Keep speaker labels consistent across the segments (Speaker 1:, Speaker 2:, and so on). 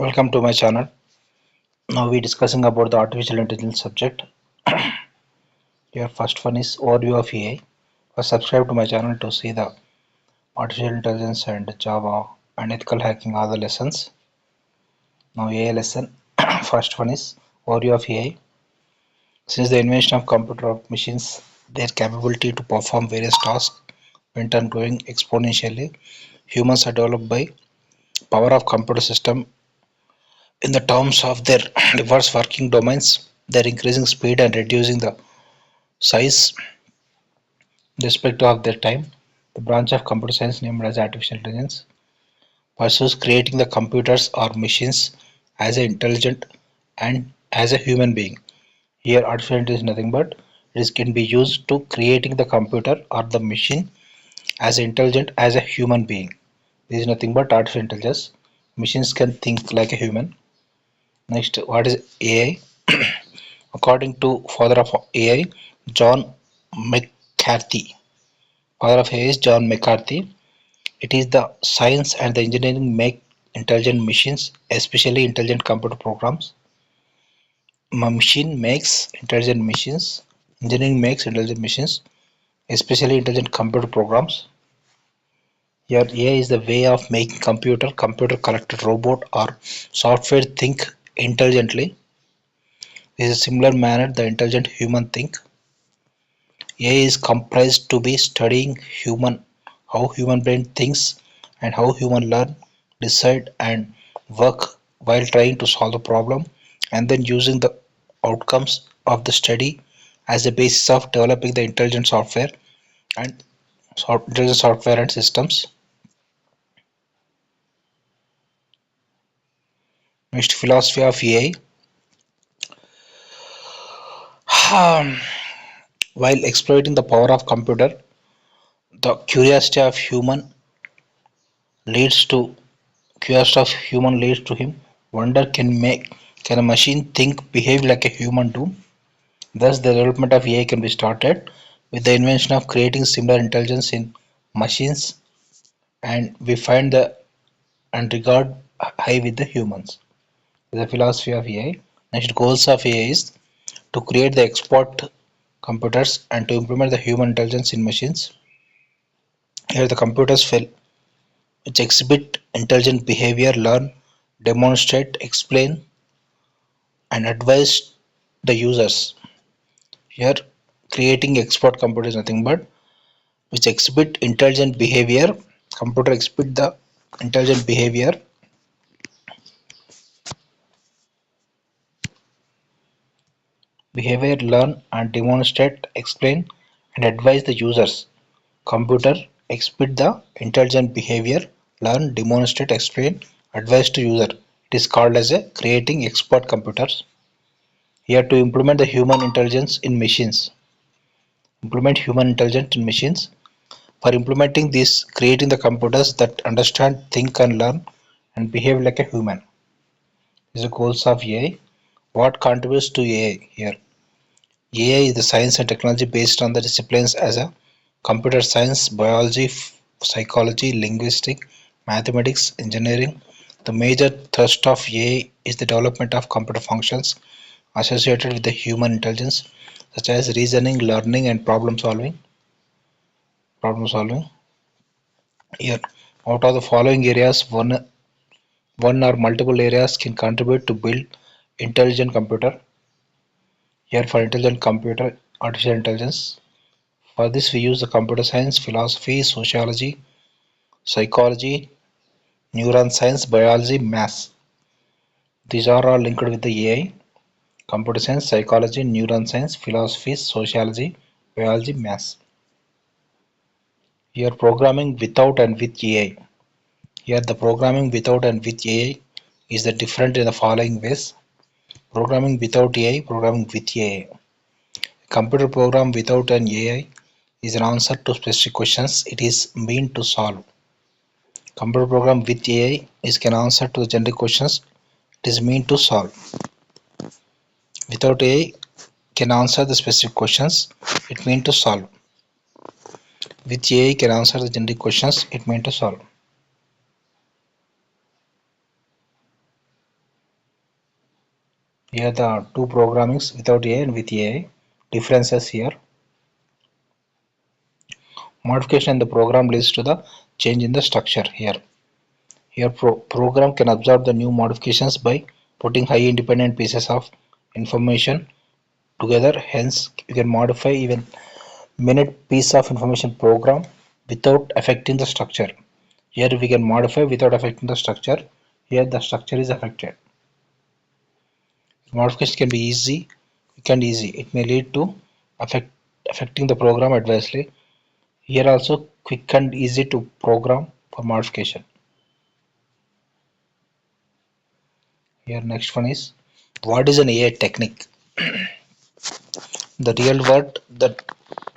Speaker 1: Welcome to my channel. Now we discussing about the artificial intelligence subject. Your first one is overview of AI. First, subscribe to my channel to see the artificial intelligence and Java and ethical hacking other lessons. Now AI lesson. First one is overview of AI. Since the invention of computer of machines, their capability to perform various tasks went on growing exponentially. Humans are developed by power of computer system in the terms of their diverse working domains, their increasing speed and reducing the size respect of their time. The branch of computer science named as artificial intelligence pursues creating the computers or machines as an intelligent and as a human being. Here artificial intelligence is nothing but it can be used to creating the computer or the machine as intelligent as a human being. This is nothing but artificial intelligence. Machines can think like a human. Next, what is AI? According to father of AI, John McCarthy. Father of AI is John McCarthy. It is the science and the engineering make intelligent machines, especially intelligent computer programs. Machine makes intelligent machines. Engineering makes intelligent machines, especially intelligent computer programs. Here, AI is the way of making computer connected robot or software think intelligently. This is a similar manner the intelligent human think. AI is comprised to be studying how human brain thinks and how human learn, decide and work while trying to solve the problem and then using the outcomes of the study as the basis of developing the and intelligent software and systems. Next, philosophy of AI. While exploiting the power of computer, the leads to curiosity of human leads to him. Wonder can a machine think behave like a human too? Thus the development of AI can be started with the invention of creating similar intelligence in machines and we find the and regard high with the humans. The philosophy of AI. Next goals of AI is to create the expert computers and to implement the human intelligence in machines. Here the computers fail which exhibit intelligent behavior, learn, demonstrate, explain, and advise the users. Here, creating expert computer is nothing but which exhibit intelligent behavior. Computer exhibit the intelligent behavior, learn, and demonstrate, explain, and advise the users. Computer exhibit the intelligent behavior, learn, demonstrate, explain, advise to user. It is called as a creating expert computers. Here to implement the human intelligence in machines. Implement human intelligence in machines. For implementing this, creating the computers that understand, think and learn and behave like a human. These are goals of AI. What contributes to AI here? AI is the science and technology based on the disciplines as a computer science, biology, psychology, linguistics, mathematics, engineering. The major thrust of AI is the development of computer functions associated with the human intelligence such as reasoning, learning and problem solving. Here, out of the following areas, one or multiple areas can contribute to build intelligent computer. Here for intelligent computer, artificial intelligence. For this we use the computer science, philosophy, sociology, psychology, neuron science, biology, maths. These are all linked with the AI. Computer science, psychology, neuron science, philosophy, sociology, biology, maths. Here programming without and with AI. Here the programming without and with AI is the different in the following ways. Programming without AI, programming with AI. Computer program without an AI is an answer to specific questions it is meant to solve. Computer program with AI is an answer to the generic questions it is meant to solve. Without AI can answer the specific questions it meant to solve. With AI can answer the generic questions it meant to solve. Here the two programmings without AI and with AI. Differences here. Modification in the program leads to the change in the structure here. Here program can absorb the new modifications by putting high independent pieces of information together. Hence, you can modify even minute piece of information program without affecting the structure. Here we can modify without affecting the structure. Here the structure is affected. Modification can be easy, quick and easy. It may lead to affecting the program adversely. Here also quick and easy to program for modification. Here next one is, what is an AI technique? The real word that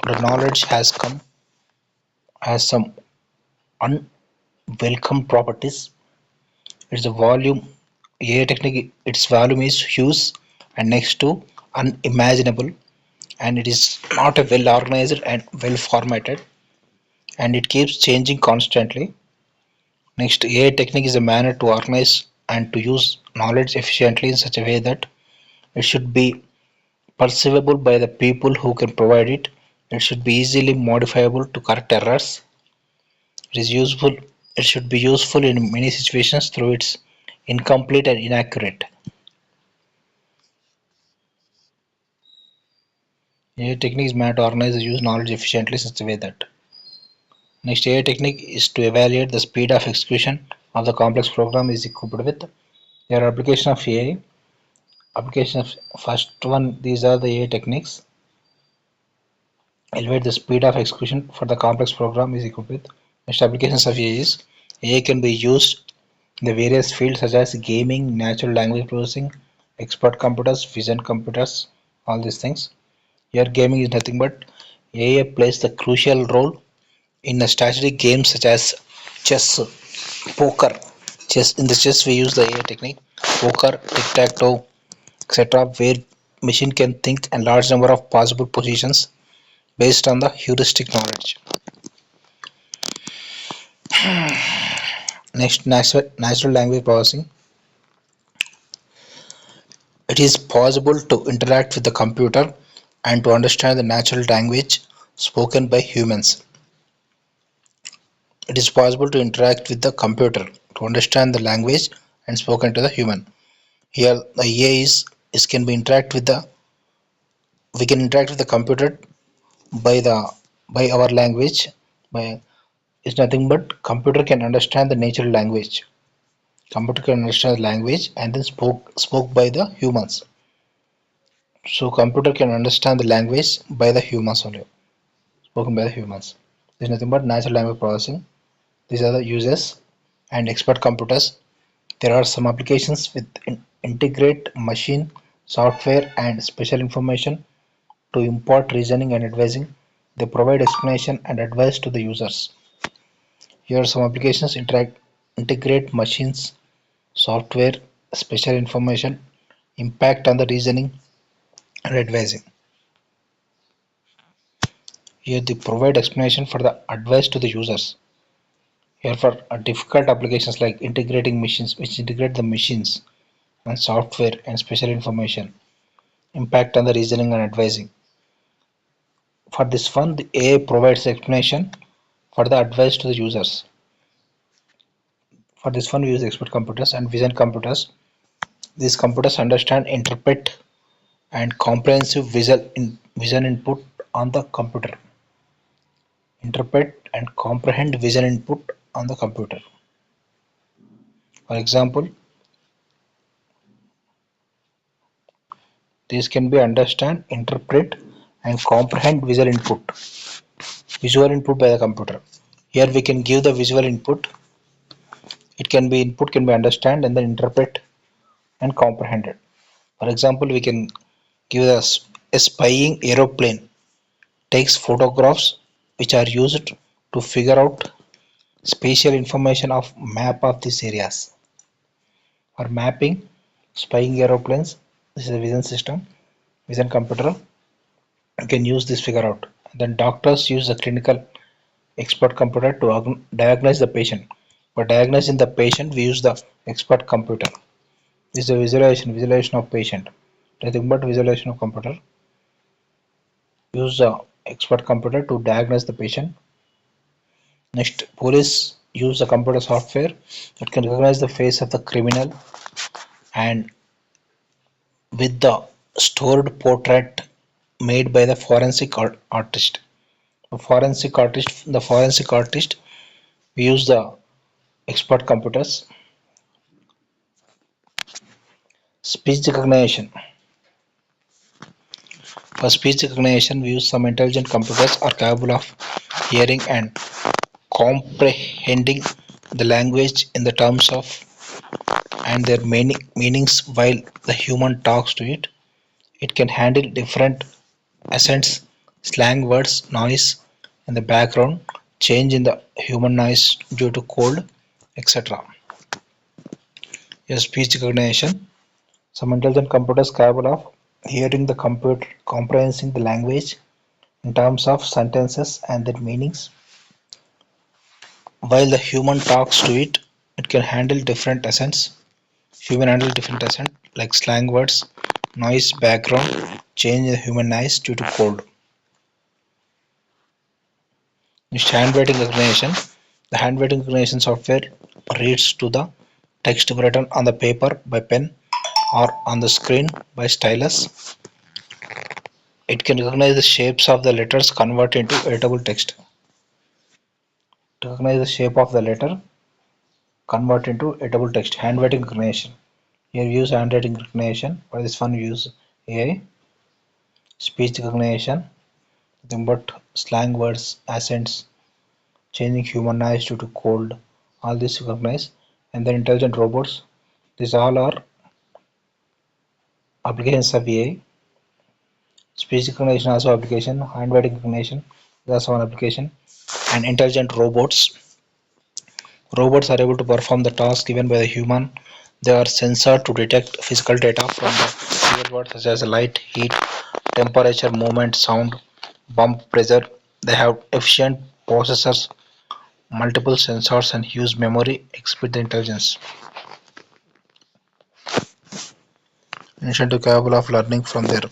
Speaker 1: the knowledge has some unwelcome properties. It's a volume. AI technique, its volume is huge and next to unimaginable, and it is not a well organized and well formatted, and it keeps changing constantly. Next, AI technique is a manner to organize and to use knowledge efficiently in such a way that it should be perceivable by the people who can provide it. It should be easily modifiable to correct errors. It is useful. It should be useful in many situations through its incomplete and inaccurate. AI technique is meant to organize and use knowledge efficiently in such a way that. Next, AI technique is to evaluate the speed of execution of the complex program is equipped with. Your application of AI. Application of first one. These are the AI techniques. Elevate the speed of execution for the complex program is equipped with. Next, applications of AI is, AI can be used in the various fields such as gaming, natural language processing, expert computers, vision computers, all these things. Here gaming is nothing but AI plays the crucial role in a strategic games such as chess, poker. Chess, in the chess we use the AI technique, poker, tic-tac-toe, etc., where machine can think a large number of possible positions based on the heuristic knowledge. Next, natural language processing. It is possible to interact with the computer and to understand the natural language spoken by humans. It is possible to interact with the computer to understand the language and spoken to the human. Here the AI is can be interact with the we can interact with the computer by the by our language by is nothing but computer can understand the natural language. Computer can understand the language and then spoke by the humans. So computer can understand the language by the humans only, spoken by the humans. There is nothing but natural language processing. These are the uses and expert computers. There are some applications with integrate machine software and special information to import reasoning and advising. They provide explanation and advice to the users. Here are some applications integrate machines software special information impact on the reasoning and advising. Here they provide explanation for the advice to the users. Here for difficult applications like integrating machines, which integrate the machines and software and special information, impact on the reasoning and advising. For this one, the AI provides explanation for the advice to the users. For this one, we use expert computers and vision computers. These computers understand, interpret, and comprehensive vision input on the computer. Interpret and comprehend vision input on the computer. For example, these can be understand, interpret, and comprehend visual input by the computer. Here we can give the visual input. It can be input can be understand and then interpret and comprehended. For example, we can give us a spying aeroplane takes photographs which are used to figure out spatial information of map of these areas. For mapping spying aeroplanes, this is a vision system, vision computer. You can use this figure out. Then doctors use the clinical expert computer to diagnose the patient. For diagnosing the patient, we use the expert computer. This is a visualization of patient. Nothing but visualization of computer. Use the expert computer to diagnose the patient. Next, police use the computer software that can recognize the face of the criminal and with the stored portrait made by the forensic artist. The forensic artist we use the expert computers. Speech recognition. For speech recognition, we use some intelligent computers are capable of hearing and comprehending the language in the terms of and their meanings while the human talks to it. It can handle different accents, slang words, noise in the background, change in the human noise due to cold, etc. Yes, speech recognition. Some intelligent computers capable of hearing the computer comprehending the language in terms of sentences and their meanings. While the human talks to it, it can handle different accents. Human handle different accent like slang words, noise, background, change in the human noise due to cold. Next, handwriting recognition. The handwriting recognition software reads to the text written on the paper by pen or on the screen by stylus. It can recognize the shapes of the letters, convert into editable text. To recognize the shape of the letter, convert into editable text. Handwriting recognition. Here we use handwriting recognition. For this one we use AI. Speech recognition. Nothing but slang words, accents, changing human noise due to cold. All this recognize. And then intelligent robots. These all are applications of AI. Speech recognition also application. Handwriting recognition is also one application. And intelligent robots. Robots are able to perform the task given by the human. They are censored to detect physical data from the real world such as light, heat, temperature, movement, sound, bump pressure. They have efficient processors, multiple sensors and huge memory, expert the intelligence. In addition to capable of learning from their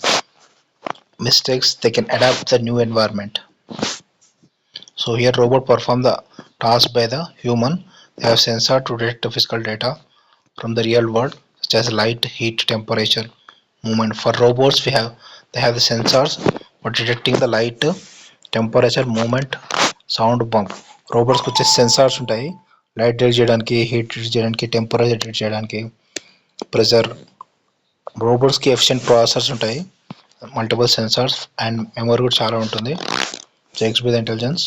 Speaker 1: mistakes, they can adapt the new environment. So here robot perform the task by the human. They have sensor to detect the physical data from the real world such as light, heat, temperature, movement. For robots they have the sensors for detecting the light, temperature, movement, sound, bump. రోబోట్స్కి వచ్చే sensors ఉంటాయి light detect చేయడానికి heat detect చేయడానికి temperature detect చేయడానికి pressure రోబోట్స్కి efficient processors ఉంటాయి multiple sensors and memory కూడా చాలా ఉంటుంది checks with intelligence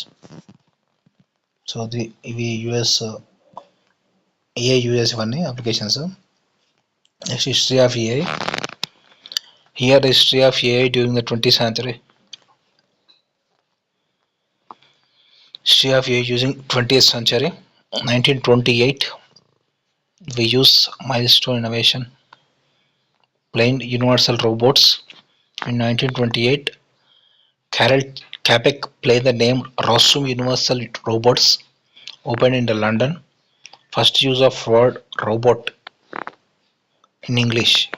Speaker 1: so ఇవి యూఎస్ ఏఐ యూఎస్ ఇవన్నీ applications next history of AI here the history of AI during the 20th century. History of AI using 20th century. 1928 we use milestone innovation plain universal robots. In 1928 Carol Capek played the name Rossum Universal Robots opened in the London. First use of word robot in English.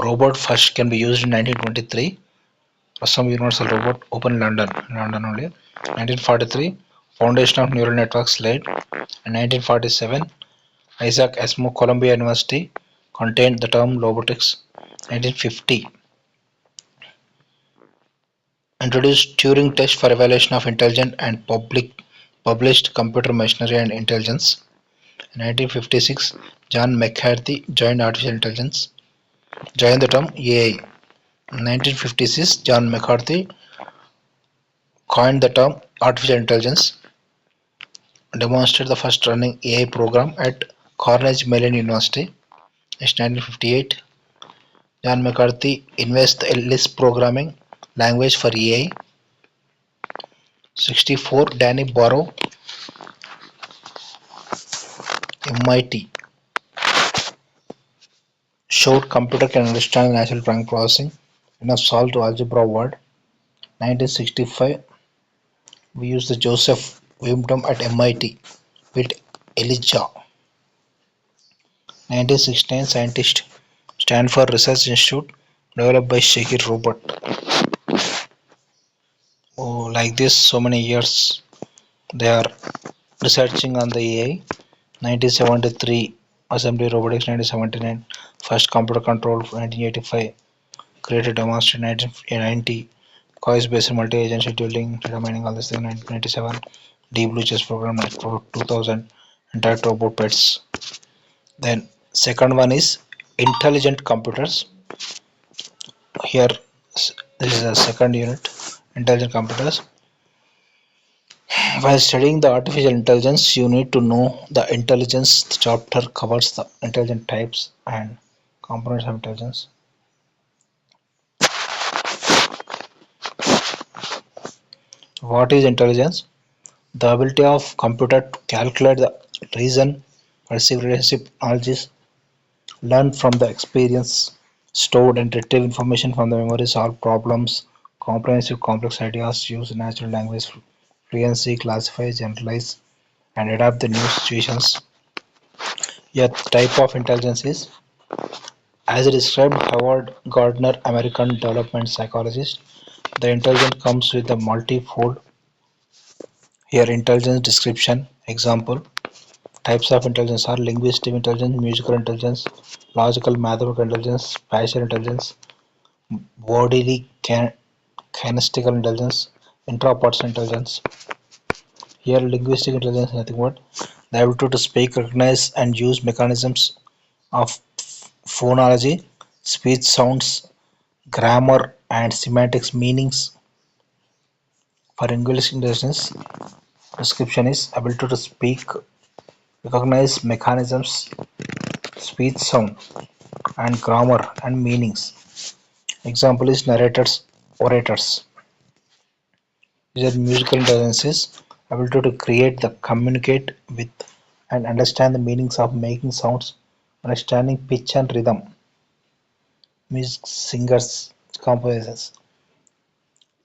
Speaker 1: Robot first can be used in 1923. Rossum Universal Robot opened in London only. 1943 Foundation of Neural Networks laid. In 1947 Isaac Asimov Columbia University contained the term robotics. 1950 introduced Turing test for evaluation of intelligent and published computer machinery and intelligence. In 1956 John McCarthy joined the term AI. In 1956 John McCarthy coined the term artificial intelligence, demonstrated the first running AI program at Carnegie Mellon University. In 1958 John McCarthy invented the Lisp programming language for AI. 64 Danny Barrow, MIT, showed computer can understand natural language processing enough solve to algebra word. 1965 we used the Joseph Wimbledon at MIT with Elijah. 1969 scientists Stanford Research Institute, developed by Shakir Robot. Oh, like this, so many years they are researching on the AI. 1973 assembly robotics, 1979 first computer control, 1985 created demonstrated, 1990 coils based multi-agent scheduling, data mining, all this thing, 1997 deep blue chess program, 2000 interact robot pets. Then second one is intelligent computers. Here this is the second unit, intelligent computers. While studying the artificial intelligence, you need to know the intelligence. The chapter covers the intelligent types and components of intelligence. What is intelligence? The ability of computer to calculate the reason, perceive relationship, knowledge, learn from the experience, stored and retrieve information from the memory, solve problems, comprehensive complex ideas, use natural language fluency, classify, generalize, and adapt the new situations. A type of intelligence is, as described Howard Gardner, American development psychologist, the intelligence comes with a multifold. Here, intelligence description example. Types of intelligence are linguistic intelligence, musical intelligence, logical mathematical intelligence, spatial intelligence, bodily kinestical intelligence, intrapersonal intelligence. Here, linguistic intelligence is nothing but the ability to speak, recognize, and use mechanisms of phonology, speech sounds, grammar, and semantics meanings. For linguistic intelligence, description is ability to speak, recognize mechanisms, speech sound, and grammar and meanings. Example is narrators, orators. These are musical intelligences, ability to create, the communicate with, and understand the meanings of making sounds, understanding pitch and rhythm. Music singers, composers.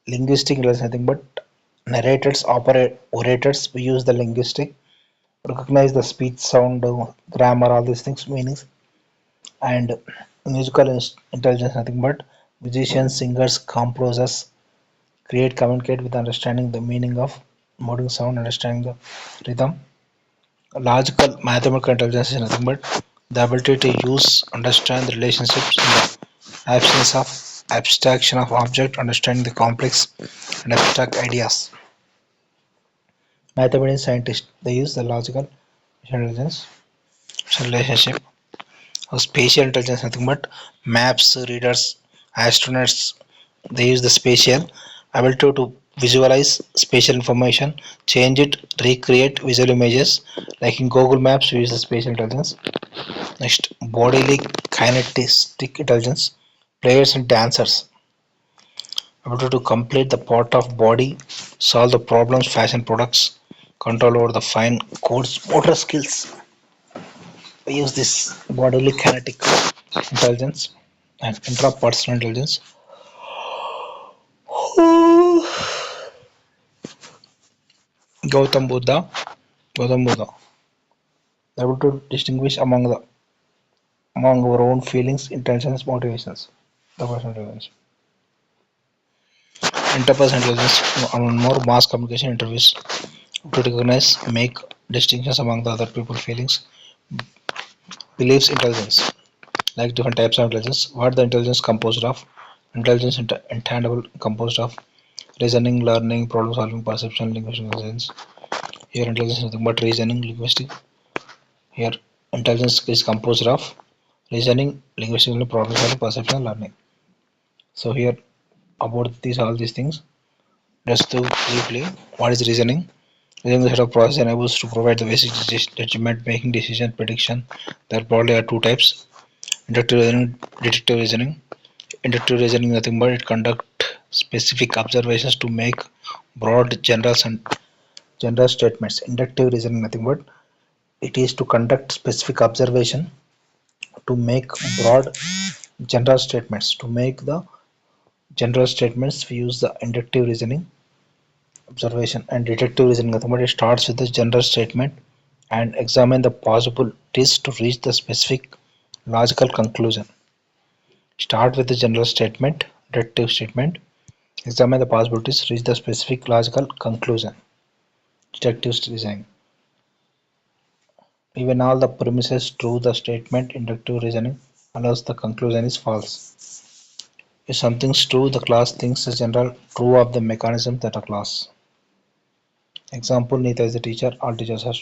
Speaker 1: Linguistic intelligence nothing but narrators, orators. We use the linguistic, recognize the speech, sound, grammar, all these things, meanings, and musical intelligence nothing but musicians, singers, composers create, communicate with understanding the meaning of modern sound, understanding the rhythm. Logical mathematical intelligence is nothing but the ability to use, understand the relationships in the absence of abstraction of object, understanding the complex and abstract ideas. Mathematics scientists they use the logical intelligence relationship. Spatial intelligence nothing but maps, readers, astronauts they use the spatial ability to visualize spatial information, change it, recreate visual images. Like in Google Maps, we use the spatial intelligence. Next, bodily kinetic intelligence. Players and dancers ability to complete the part of body, solve the problems, fashion products, control over the fine codes, motor skills. We use this bodily kinetic intelligence and intrapersonal intelligence. Gautam Buddha, Gautam Buddha, able to distinguish among our own feelings, intentions, motivations. The personal intelligence. Interpersonal intelligence on more mass communication interviews to recognize, make distinctions among the other people feelings, beliefs, intelligence. Like different types of intelligence. What the intelligence composed of? Intelligence intangible composed of reasoning, learning, problem solving, perception, linguistic intelligence. Here intelligence is nothing but reasoning, linguistic. Here intelligence is composed of reasoning, linguistic, problem solving, perception, learning. So here about all these things. Just to briefly, what is reasoning? Reasoning is a set of process enables to provide the basic judgment making decision prediction. There broadly are two types: inductive reasoning, deductive reasoning. Inductive reasoning nothing but it conduct specific observations to make broad general statements. Inductive reasoning nothing but it is to conduct specific observation to make broad general statements. To make the general statements, we use the inductive reasoning observation. And deductive reasoning nothing but it starts with the general statement and examine the possibilities to reach the specific logical conclusion. Start with the general statement, deductive statement. Examine the possibilities, reach the specific logical conclusion. Deductive reasoning. Even all the premises true, the statement inductive reasoning allows the conclusion is false. If something is true, the class thinks the general true of the mechanism that a class. Example, Nita is the teacher, all teachers are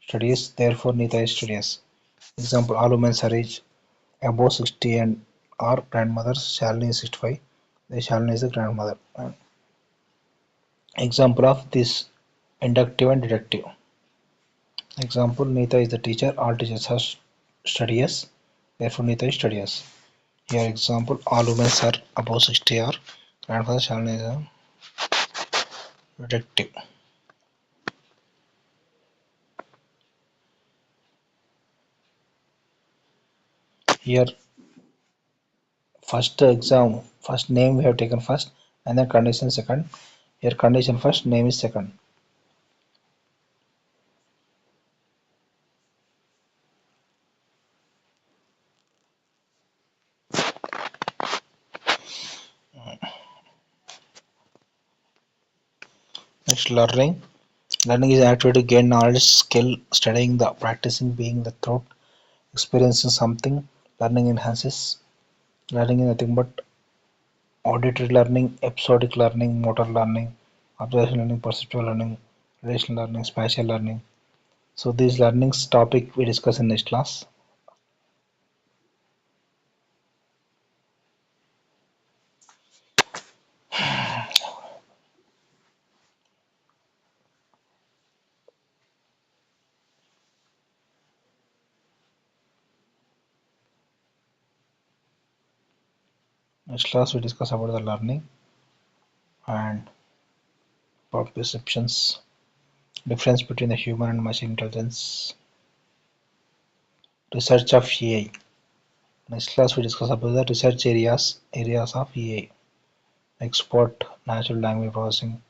Speaker 1: studious, therefore Nita is studious. Example, all women are age above 60 and are grandmothers, Shalini is 65, the Shalini is the grandmother. Example of this inductive and deductive. Example, Nita is the teacher, all teachers are studious, therefore Nita is studious. Here example, all women are above 60 are grandfather, Shalini is a deductive. Here first name we have taken first and then condition second. Here condition first, name is second. Next, learning. Learning is an activity to gain knowledge, skill, studying, the practicing, being the throat, experiencing something. Learning enhances. Learning is nothing but auditory learning, episodic learning, motor learning, observation learning, perceptual learning, relational learning, spatial learning. So these learnings topic we discuss in next class. Next class we discuss about the learning and perceptions, difference between the human and machine intelligence, research of AI. Next class we discuss about the research areas of AI, export, natural language processing.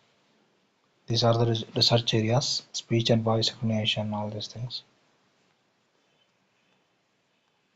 Speaker 1: These are the research areas, speech and voice recognition, all these things.